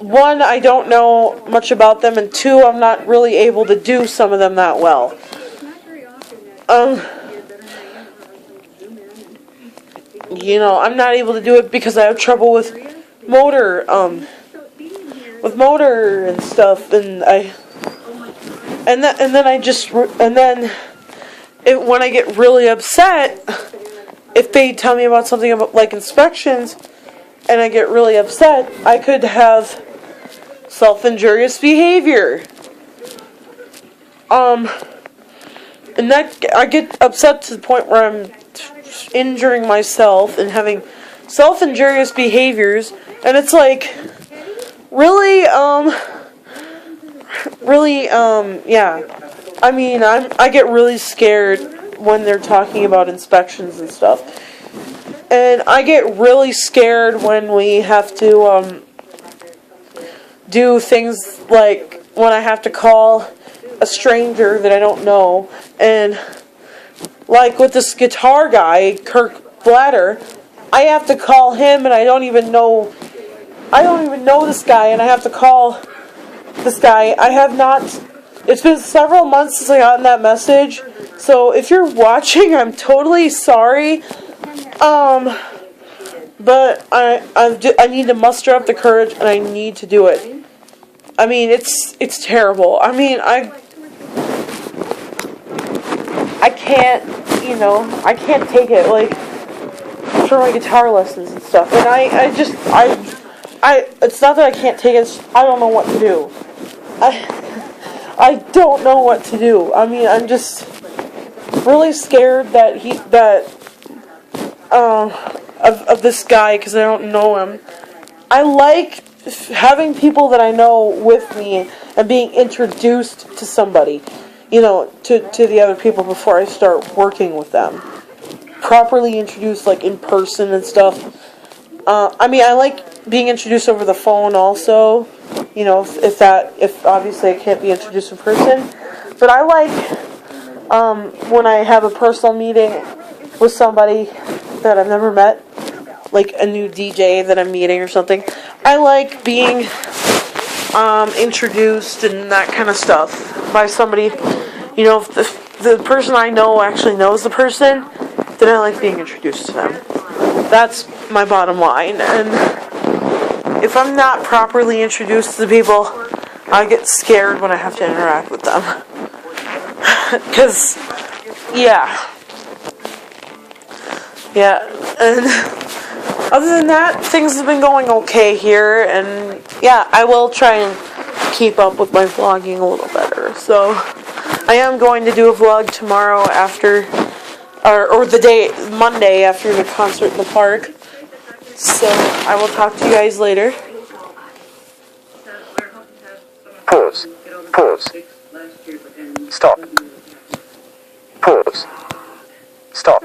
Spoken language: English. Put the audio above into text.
one, I don't know much about them, and two, I'm not really able to do some of them that well. You know, I'm not able to do it because I have trouble with motor and stuff, and when I get really upset, if they tell me about something about like inspections, and I get really upset, I could have self-injurious behavior. And that I get upset to the point where I'm injuring myself and having self-injurious behaviors, and it's like really, yeah. I mean, I get really scared when they're talking about inspections and stuff, and I get really scared when we have to do things like when I have to call a stranger that I don't know, and like with this guitar guy, Kirk Blatter, I have to call him, and I don't even know this guy, and I have to call this guy. It's been several months since I got that message, so if you're watching, I'm totally sorry, but I need to muster up the courage, and I need to do it. I mean, it's terrible. I mean, I can't, I can't take it, like, for my guitar lessons and stuff, and it's not that I can't take it, it's I don't know what to do. I don't know what to do. I mean, I'm just really scared of this guy, because I don't know him. I like having people that I know with me and being introduced to somebody, to the other people before I start working with them. Properly introduced, like in person and stuff. I mean, I like being introduced over the phone also, if obviously I can't be introduced in person. But I like when I have a personal meeting with somebody that I've never met, like a new DJ that I'm meeting or something. I like being introduced and that kind of stuff by somebody. If the person I know actually knows the person, then I like being introduced to them. That's my bottom line. And if I'm not properly introduced to the people, I get scared when I have to interact with them. Because, yeah, and other than that, things have been going okay here, and yeah, I will try and keep up with my vlogging a little better. So, I am going to do a vlog tomorrow after, or Monday after the concert in the park. So, I will talk to you guys later. Pause. Stop. Pause. Stop.